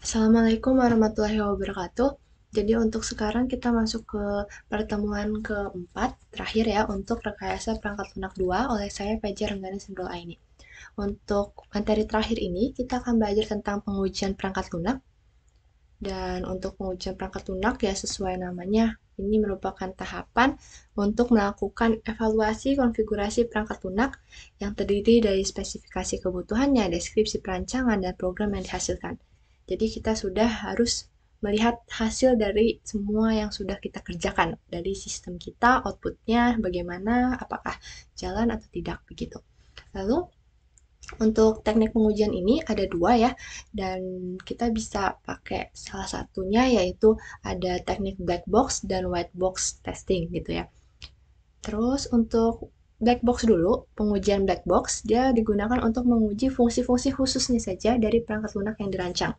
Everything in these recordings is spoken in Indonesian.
Assalamualaikum warahmatullahi wabarakatuh. Jadi untuk sekarang kita masuk ke pertemuan keempat terakhir ya untuk rekayasa perangkat lunak 2 oleh saya Pj Renggana Simrul Aini. Untuk materi terakhir ini kita akan belajar tentang pengujian perangkat lunak. Dan untuk pengujian perangkat lunak ya sesuai namanya, ini merupakan tahapan untuk melakukan evaluasi konfigurasi perangkat lunak yang terdiri dari spesifikasi kebutuhannya, deskripsi perancangan, dan program yang dihasilkan. Jadi kita sudah harus melihat hasil dari semua yang sudah kita kerjakan dari sistem kita, outputnya bagaimana, apakah jalan atau tidak begitu. Lalu untuk teknik pengujian ini ada dua ya, dan kita bisa pakai salah satunya yaitu ada teknik black box dan white box testing gitu ya. Terus untuk black box dulu, pengujian black box dia digunakan untuk menguji fungsi-fungsi khususnya saja dari perangkat lunak yang dirancang.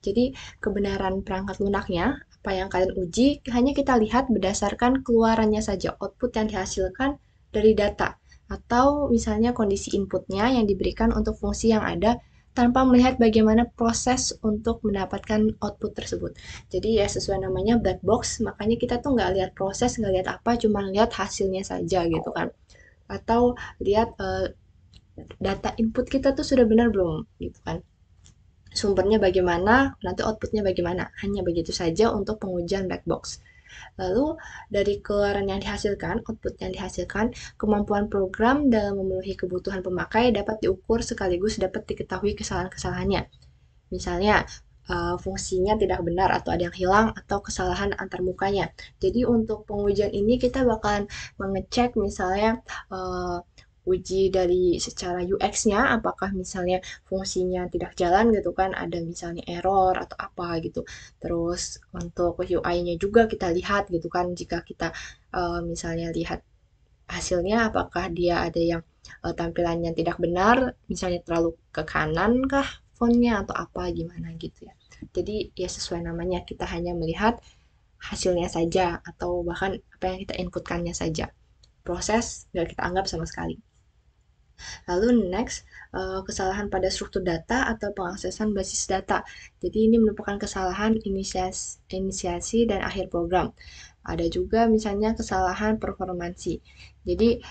Jadi kebenaran perangkat lunaknya, apa yang kalian uji, hanya kita lihat berdasarkan keluarannya saja, output yang dihasilkan dari data. Atau misalnya kondisi inputnya yang diberikan untuk fungsi yang ada, tanpa melihat bagaimana proses untuk mendapatkan output tersebut. Jadi ya sesuai namanya black box, makanya kita tuh nggak lihat proses, nggak lihat apa, cuma lihat hasilnya saja gitu kan. Atau lihat data input kita tuh sudah benar belum gitu kan. Sumbernya bagaimana, nanti outputnya bagaimana. Hanya begitu saja untuk pengujian black box. Lalu dari keluaran yang dihasilkan, output yang dihasilkan, kemampuan program dalam memenuhi kebutuhan pemakai dapat diukur sekaligus dapat diketahui kesalahan-kesalahannya. Misalnya, fungsinya tidak benar atau ada yang hilang atau kesalahan antarmukanya. Jadi untuk pengujian ini kita bakalan mengecek misalnya uji dari secara UX-nya, apakah misalnya fungsinya tidak jalan gitu kan, ada misalnya error atau apa gitu. Terus untuk UI-nya juga kita lihat gitu kan, jika kita misalnya lihat hasilnya, apakah dia ada yang tampilannya tidak benar, misalnya terlalu ke kanan kah fontnya atau apa gimana gitu ya. Jadi ya sesuai namanya, kita hanya melihat hasilnya saja atau bahkan apa yang kita inputkannya saja. Proses nggak kita anggap sama sekali. Lalu next, kesalahan pada struktur data atau pengaksesan basis data. Jadi ini merupakan kesalahan inisiasi dan akhir program. Ada juga misalnya kesalahan performansi. Jadi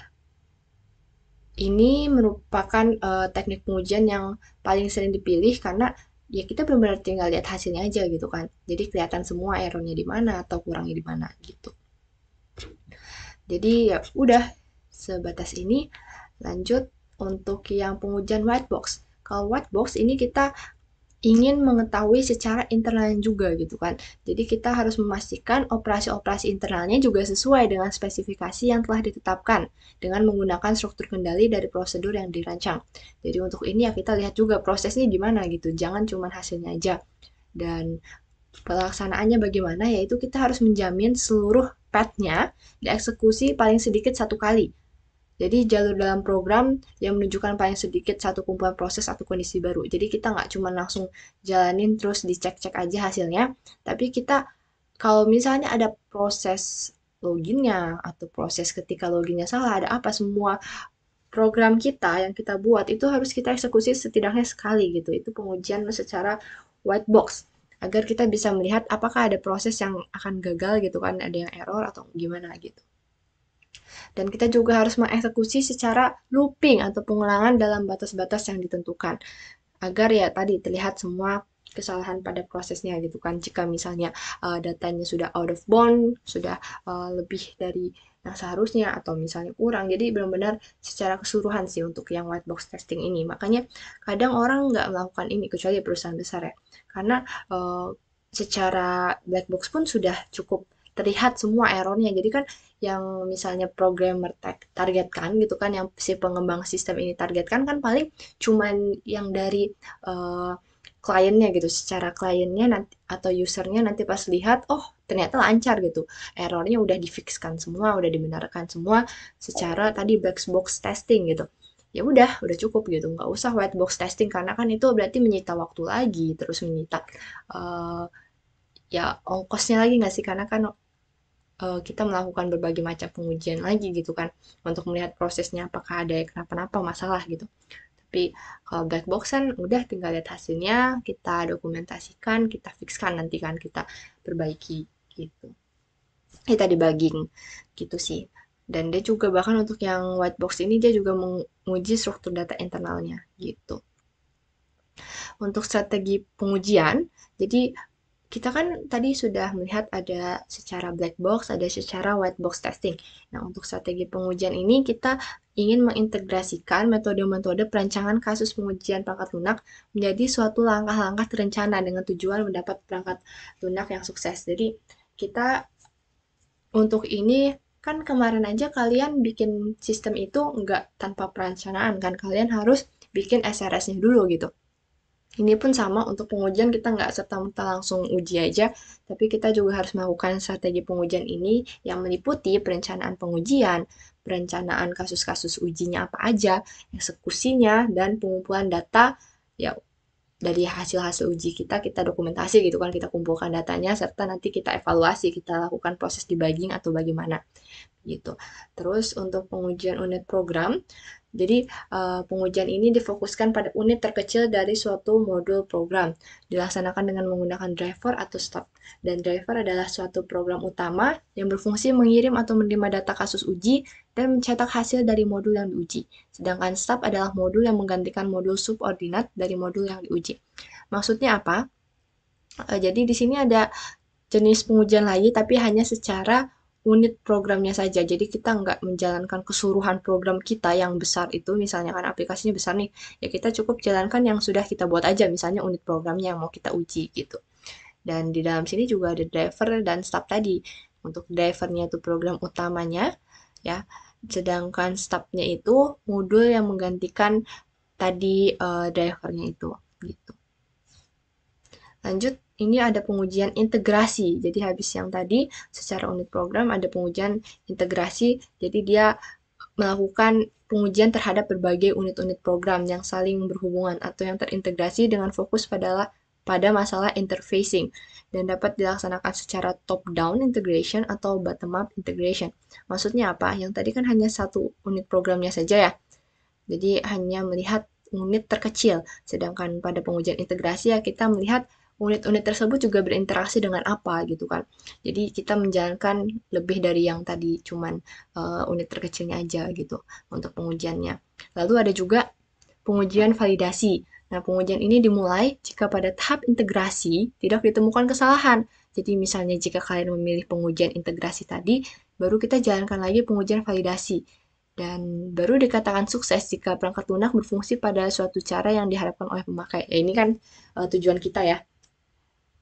ini merupakan teknik pengujian yang paling sering dipilih karena ya kita benar-benar tinggal lihat hasilnya aja gitu kan. Jadi kelihatan semua errornya di mana atau kurangnya di mana gitu. Jadi ya udah sebatas ini. Lanjut untuk yang pengujian white box. Kalau white box ini kita ingin mengetahui secara internalnya juga gitu kan. Jadi kita harus memastikan operasi-operasi internalnya juga sesuai dengan spesifikasi yang telah ditetapkan dengan menggunakan struktur kendali dari prosedur yang dirancang. Jadi untuk ini ya kita lihat juga prosesnya gimana gitu, jangan cuma hasilnya aja. Dan pelaksanaannya bagaimana, yaitu kita harus menjamin seluruh path-nya dieksekusi paling sedikit satu kali. Jadi jalur dalam program yang menunjukkan paling sedikit satu kumpulan proses atau kondisi baru. Jadi kita nggak cuma langsung jalanin terus dicek-cek aja hasilnya, tapi kita kalau misalnya ada proses loginnya atau proses ketika loginnya salah, ada apa semua program kita yang kita buat itu harus kita eksekusi setidaknya sekali gitu. Itu pengujian secara white box agar kita bisa melihat apakah ada proses yang akan gagal gitu kan, ada yang error atau gimana gitu. Dan kita juga harus mengeksekusi secara looping atau pengulangan dalam batas-batas yang ditentukan. Agar ya tadi terlihat semua kesalahan pada prosesnya gitu kan. Jika misalnya datanya sudah out of bound, sudah lebih dari yang seharusnya atau misalnya kurang. Jadi benar-benar secara keseluruhan sih untuk yang white box testing ini. Makanya kadang orang nggak melakukan ini kecuali perusahaan besar ya. Karena secara black box pun sudah cukup terlihat semua errornya. Jadi kan yang misalnya programmer targetkan gitu kan, yang si pengembang sistem ini targetkan kan paling cuman yang dari uh, kliennya gitu, secara kliennya nanti atau usernya nanti pas lihat, oh ternyata lancar gitu, errornya udah difixkan semua, udah dibenarkan semua secara tadi black box testing gitu. Ya udah cukup gitu, nggak usah white box testing karena kan itu berarti menyita waktu lagi, terus menyita uh, ya ongkosnya lagi nggak sih, karena kan kita melakukan berbagai macam pengujian lagi gitu kan untuk melihat prosesnya apakah ada yang kenapa-napa masalah gitu. Tapi Tapi kalau black box kan udah tinggal lihat hasilnya, kita dokumentasikan, kita fixkan nanti kan kita perbaiki gitu. Kita debugging gitu sih. Dan dia juga bahkan untuk yang white box ini dia juga menguji struktur data internalnya gitu. Untuk strategi pengujian, jadi kita kan tadi sudah melihat ada secara black box, ada secara white box testing. Nah, untuk strategi pengujian ini kita ingin mengintegrasikan metode-metode perancangan kasus pengujian perangkat lunak menjadi suatu langkah-langkah terencana dengan tujuan mendapat perangkat lunak yang sukses. Jadi, kita untuk ini kan kemarin aja kalian bikin sistem itu nggak tanpa perencanaan kan, kalian harus bikin SRS-nya dulu gitu. Ini pun sama untuk pengujian kita nggak serta-merta langsung uji aja, tapi kita juga harus melakukan strategi pengujian ini yang meliputi perencanaan pengujian, perencanaan kasus-kasus ujinya apa aja, eksekusinya, dan pengumpulan data ya dari hasil-hasil uji kita, kita dokumentasi gitu kan, kita kumpulkan datanya, serta nanti kita evaluasi, kita lakukan proses debugging atau bagaimana gitu. Terus untuk pengujian unit program, jadi pengujian ini difokuskan pada unit terkecil dari suatu modul program, dilaksanakan dengan menggunakan driver atau stub. Dan driver adalah suatu program utama yang berfungsi mengirim atau menerima data kasus uji dan mencetak hasil dari modul yang diuji. Sedangkan stub adalah modul yang menggantikan modul subordinat dari modul yang diuji. Maksudnya apa? Jadi di sini ada jenis pengujian lagi, tapi hanya secara unit programnya saja. Jadi kita nggak menjalankan keseluruhan program kita yang besar itu, misalnya kan aplikasinya besar nih, ya kita cukup jalankan yang sudah kita buat aja, misalnya unit programnya yang mau kita uji gitu. Dan di dalam sini juga ada driver dan stub tadi. Untuk drivernya itu program utamanya, ya. Sedangkan stubnya itu modul yang menggantikan tadi drivernya itu, gitu. Lanjut, ini ada pengujian integrasi. Jadi habis yang tadi secara unit program ada pengujian integrasi. Jadi dia melakukan pengujian terhadap berbagai unit-unit program yang saling berhubungan atau yang terintegrasi dengan fokus pada masalah interfacing dan dapat dilaksanakan secara top-down integration atau bottom-up integration. Maksudnya apa? Yang tadi kan hanya satu unit programnya saja ya. Jadi hanya melihat unit terkecil. Sedangkan pada pengujian integrasi ya kita melihat unit-unit tersebut juga berinteraksi dengan apa gitu kan. Jadi kita menjalankan lebih dari yang tadi cuman unit terkecilnya aja gitu untuk pengujiannya. Lalu ada juga pengujian validasi. Nah, pengujian ini dimulai jika pada tahap integrasi tidak ditemukan kesalahan. Jadi misalnya jika kalian memilih pengujian integrasi tadi, baru kita jalankan lagi pengujian validasi. Dan baru dikatakan sukses jika perangkat lunak berfungsi pada suatu cara yang diharapkan oleh pemakai. Ya, ini kan tujuan kita ya,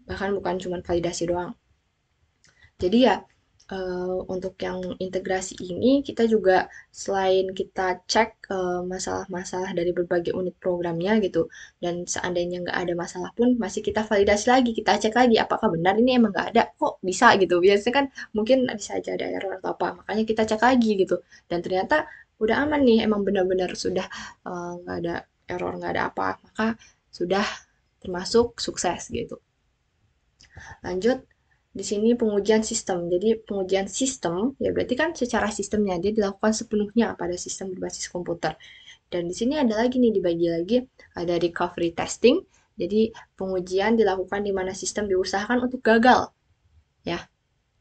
bahkan bukan cuma validasi doang. Jadi ya untuk yang integrasi ini kita juga selain kita cek masalah-masalah dari berbagai unit programnya gitu, dan seandainya nggak ada masalah pun masih kita validasi lagi, kita cek lagi apakah benar ini emang nggak ada, kok bisa gitu. Biasanya kan mungkin bisa aja ada error atau apa, makanya kita cek lagi gitu. Dan ternyata udah aman nih, emang benar-benar sudah nggak ada error, nggak ada apa, maka sudah termasuk sukses gitu. Lanjut, di sini pengujian sistem. Jadi pengujian sistem, ya berarti kan secara sistemnya dia dilakukan sepenuhnya pada sistem berbasis komputer. Dan di sini ada lagi nih dibagi lagi, ada recovery testing. Jadi pengujian dilakukan di mana sistem diusahakan untuk gagal, ya.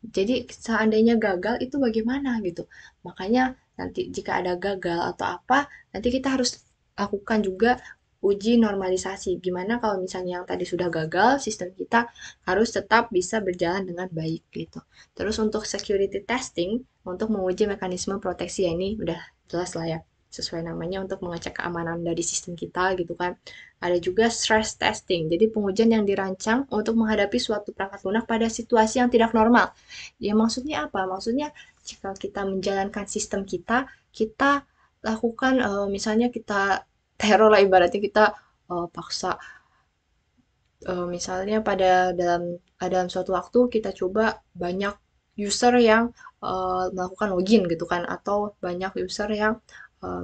Jadi seandainya gagal itu bagaimana gitu. Makanya nanti jika ada gagal atau apa, nanti kita harus lakukan juga uji normalisasi. Gimana kalau misalnya yang tadi sudah gagal, sistem kita harus tetap bisa berjalan dengan baik gitu. Terus untuk security testing, untuk menguji mekanisme proteksi ya ini udah jelas lah ya, sesuai namanya untuk mengecek keamanan dari sistem kita gitu kan. Ada juga stress testing, jadi pengujian yang dirancang untuk menghadapi suatu perangkat lunak pada situasi yang tidak normal. Ya maksudnya apa? Maksudnya jika kita menjalankan sistem kita, kita lakukan misalnya kita teror lah ibaratnya kita paksa misalnya dalam suatu waktu kita coba banyak user yang melakukan login gitu kan, atau banyak user yang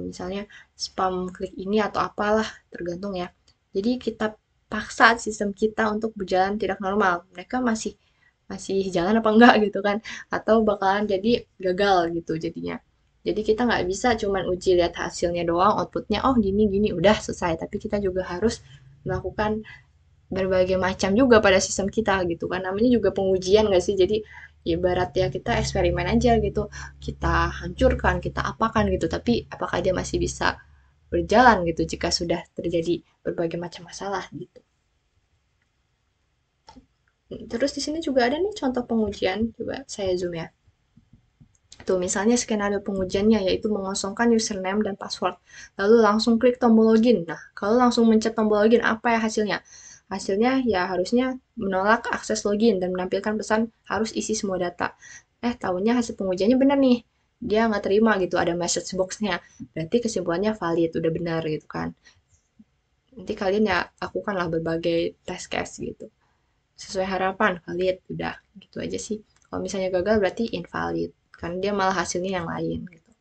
misalnya spam klik ini atau apalah tergantung ya. Jadi kita paksa sistem kita untuk berjalan tidak normal. Mereka masih masih jalan apa enggak gitu kan, atau bakalan jadi gagal gitu jadinya. Jadi kita nggak bisa cuman uji lihat hasilnya doang, outputnya oh gini gini udah selesai. Tapi kita juga harus melakukan berbagai macam juga pada sistem kita gitu kan. Namanya juga pengujian nggak sih? Jadi ibarat ya kita eksperimen aja gitu. Kita hancurkan, kita apakan gitu. Tapi apakah dia masih bisa berjalan gitu jika sudah terjadi berbagai macam masalah gitu. Terus di sini juga ada nih contoh pengujian. Coba saya zoom ya. Tuh, misalnya skenario pengujiannya yaitu mengosongkan username dan password. Lalu langsung klik tombol login. Nah, kalau langsung mencet tombol login, apa ya hasilnya? Hasilnya ya harusnya menolak akses login dan menampilkan pesan harus isi semua data. Tahunya hasil pengujiannya benar nih. Dia nggak terima gitu, ada message box-nya. Berarti kesimpulannya valid, udah benar gitu kan. Nanti kalian ya lakukanlah berbagai test case gitu. Sesuai harapan, valid, udah gitu aja sih. Kalau misalnya gagal berarti invalid, karena dia malah hasilnya yang lain gitu.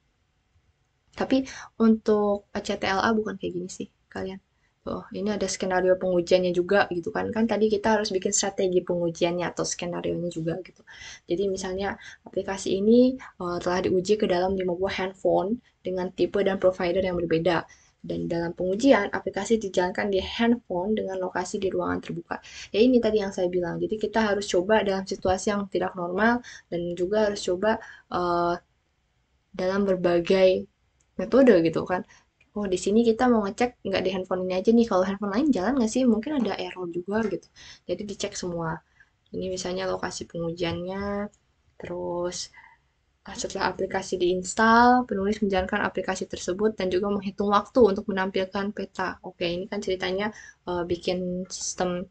Tapi untuk CTLA bukan kayak gini sih kalian. Oh, ini ada skenario pengujiannya juga gitu kan. Kan tadi kita harus bikin strategi pengujiannya atau skenario-nya juga gitu. Jadi misalnya aplikasi ini telah diuji ke dalam 5 buah handphone dengan tipe dan provider yang berbeda. Dan dalam pengujian, aplikasi dijalankan di handphone dengan lokasi di ruangan terbuka. Ya ini tadi yang saya bilang. Jadi kita harus coba dalam situasi yang tidak normal dan juga harus coba uh, dalam berbagai metode gitu kan. Oh, di sini kita mau ngecek nggak di handphone ini aja nih. Kalau handphone lain jalan nggak sih? Mungkin ada error juga gitu. Jadi dicek semua. Ini misalnya lokasi pengujiannya, terus setelah aplikasi diinstal, penulis menjalankan aplikasi tersebut dan juga menghitung waktu untuk menampilkan peta. Oke, ini kan ceritanya bikin sistem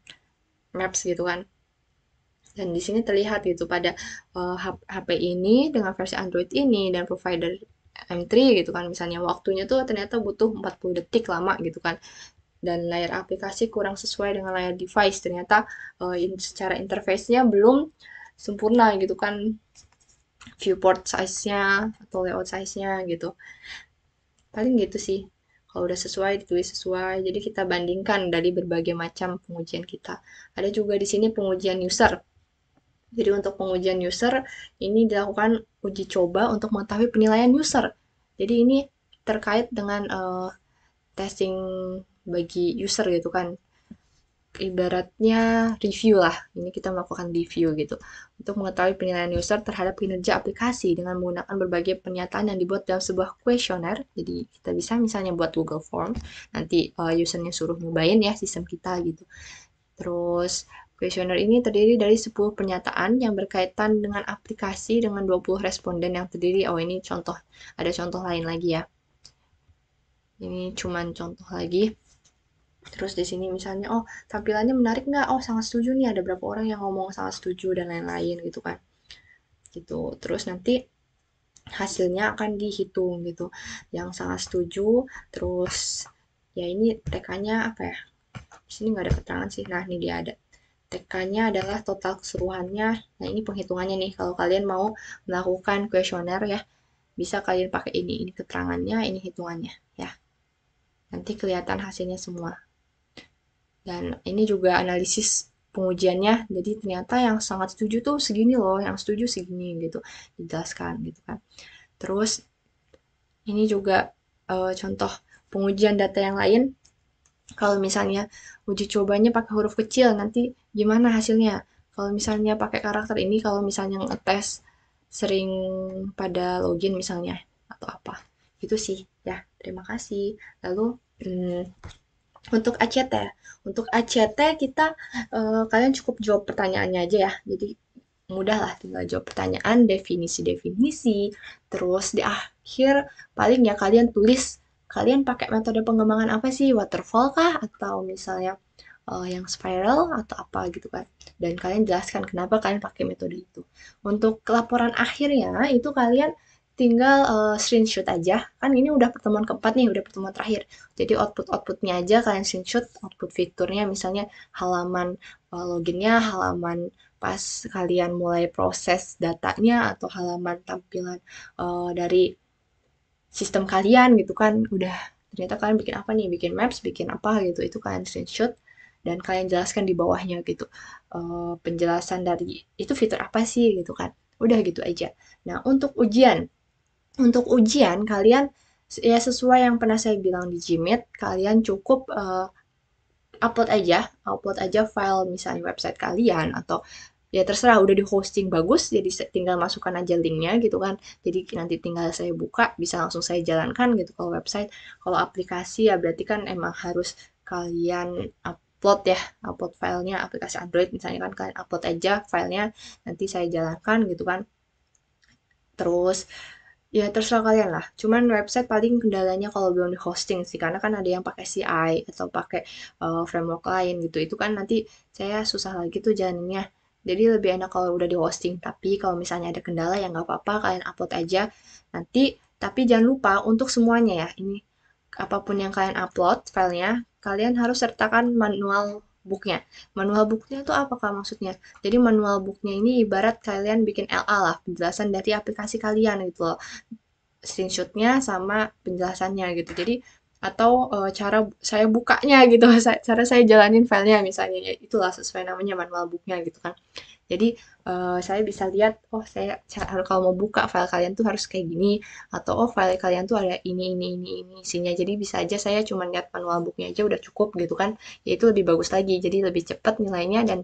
maps gitu kan. Dan di sini terlihat gitu pada HP ini dengan versi Android ini dan provider M3 gitu kan. Misalnya waktunya tuh ternyata butuh 40 detik lama gitu kan. Dan layar aplikasi kurang sesuai dengan layar device. Ternyata secara interface-nya belum sempurna gitu kan. Viewport size-nya atau layout size-nya gitu. Paling gitu sih. Kalau udah sesuai, ditulis sesuai. Jadi kita bandingkan dari berbagai macam pengujian kita. Ada juga di sini pengujian user. Jadi untuk pengujian user ini dilakukan uji coba untuk mengetahui penilaian user. Jadi ini terkait dengan testing bagi user gitu kan. Ibaratnya review lah. Ini kita melakukan review gitu. Untuk mengetahui penilaian user terhadap kinerja aplikasi dengan menggunakan berbagai pernyataan yang dibuat dalam sebuah kuesioner. Jadi kita bisa misalnya buat Google Form. Nanti usernya suruh nyobain ya sistem kita gitu. Terus kuesioner ini terdiri dari 10 pernyataan yang berkaitan dengan aplikasi dengan 20 responden yang terdiri. Oh, ini contoh. Ada contoh lain lagi ya. Ini cuman contoh lagi. Terus di sini misalnya, oh tampilannya menarik nggak? Oh sangat setuju nih, ada berapa orang yang ngomong sangat setuju dan lain-lain gitu kan. Gitu. Terus nanti hasilnya akan dihitung gitu. Yang sangat setuju, terus ya ini TK-nya apa ya? Di sini nggak ada keterangan sih. Nah, ini dia ada. TK-nya adalah total keseluruhannya. Nah, ini penghitungannya nih. Kalau kalian mau melakukan kuesioner ya, bisa kalian pakai ini. Ini keterangannya, ini hitungannya ya. Nanti kelihatan hasilnya semua. Dan ini juga analisis pengujiannya. Jadi ternyata yang sangat setuju tuh segini loh, yang setuju segini gitu. Dijelaskan gitu kan. Terus ini juga contoh pengujian data yang lain. Kalau misalnya uji cobanya pakai huruf kecil, nanti gimana hasilnya? Kalau misalnya pakai karakter ini, kalau misalnya ngetes sering pada login misalnya, atau apa. Itu sih, ya. Terima kasih. Lalu, untuk ACT. Untuk ACT kita, kalian cukup jawab pertanyaannya aja ya. Jadi, mudah lah tinggal jawab pertanyaan, definisi-definisi, terus di akhir paling ya kalian tulis kalian pakai metode pengembangan apa sih, waterfall kah atau misalnya yang spiral atau apa gitu kan. Dan kalian jelaskan kenapa kalian pakai metode itu. Untuk laporan akhirnya itu kalian tinggal screenshot aja. Kan ini udah pertemuan keempat nih, udah pertemuan terakhir. Jadi outputnya aja kalian screenshot, output fiturnya misalnya halaman loginnya, halaman pas kalian mulai proses datanya atau halaman tampilan dari sistem kalian gitu kan udah ternyata kalian bikin apa nih, bikin maps, bikin apa gitu, itu kalian screenshot dan kalian jelaskan di bawahnya gitu. Penjelasan dari itu fitur apa sih gitu kan, udah gitu aja. Nah untuk ujian Untuk ujian, kalian ya sesuai yang pernah saya bilang di Gmeet, kalian cukup upload aja file misalnya website kalian atau ya terserah udah di hosting bagus, jadi tinggal masukkan aja linknya gitu kan. Jadi nanti tinggal saya buka, bisa langsung saya jalankan gitu kalau website. Kalau aplikasi ya berarti kan emang harus kalian upload ya, upload filenya aplikasi Android misalnya kan kalian upload aja filenya, nanti saya jalankan gitu kan. Terus ya terserah kalian lah. Cuman website paling kendalanya kalau belum di hosting sih, karena kan ada yang pakai CI atau pakai framework lain gitu. Itu kan nanti saya susah lagi tuh jalaninnya. Jadi lebih enak kalau udah di hosting. Tapi kalau misalnya ada kendala ya nggak apa-apa, kalian upload aja. Nanti, tapi jangan lupa untuk semuanya ya. Ini apapun yang kalian upload filenya, kalian harus sertakan manual booknya. Manual booknya itu apa kak maksudnya? Jadi manual booknya ini ibarat kalian bikin LA lah, penjelasan dari aplikasi kalian gitu loh, screenshotnya sama penjelasannya gitu. Jadi atau cara saya bukanya gitu, cara saya jalanin filenya misalnya, ya itulah sesuai namanya manual booknya gitu kan. Jadi saya bisa lihat, oh kalau mau buka file kalian tuh harus kayak gini, atau oh file kalian tuh ada ini isinya. Jadi bisa aja saya cuma lihat manual booknya aja udah cukup gitu kan. Ya itu lebih bagus lagi, jadi lebih cepat nilainya dan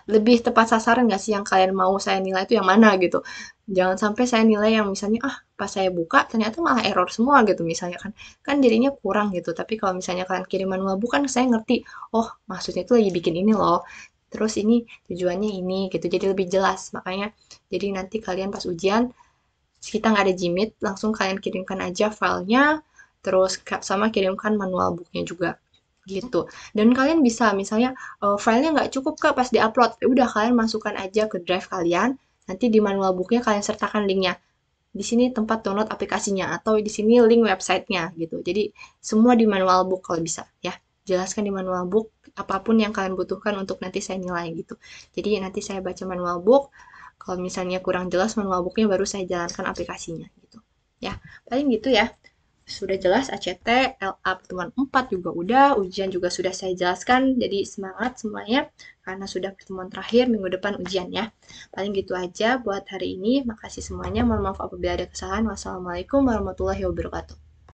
lebih tepat sasaran nggak sih yang kalian mau saya nilai itu yang mana gitu. Jangan sampai saya nilai yang misalnya pas saya buka ternyata malah error semua gitu misalnya kan. Kan jadinya kurang gitu. Tapi kalau misalnya kalian kirim manual book kan saya ngerti, oh maksudnya itu lagi bikin ini loh. Terus ini tujuannya ini gitu. Jadi lebih jelas. Makanya jadi nanti kalian pas ujian kita nggak ada Gmeet, langsung kalian kirimkan aja filenya, terus sama kirimkan manual booknya juga gitu. Dan kalian bisa misalnya filenya nggak cukup kak pas diupload, ya udah kalian masukkan aja ke drive kalian, nanti di manual booknya kalian sertakan linknya. Di sini tempat download aplikasinya atau di sini link websitenya gitu. Jadi semua di manual book kalau bisa ya. Jelaskan di manual book apapun yang kalian butuhkan untuk nanti saya nilai gitu. Jadi nanti saya baca manual book, kalau misalnya kurang jelas manual booknya baru saya jalankan aplikasinya gitu. Ya, paling gitu ya. Sudah jelas ACT, LA pertemuan 4 juga udah, ujian juga sudah saya jelaskan, jadi semangat semuanya karena sudah pertemuan terakhir minggu depan ujian ya. Paling gitu aja buat hari ini, makasih semuanya, mohon maaf apabila ada kesalahan. Wassalamualaikum warahmatullahi wabarakatuh.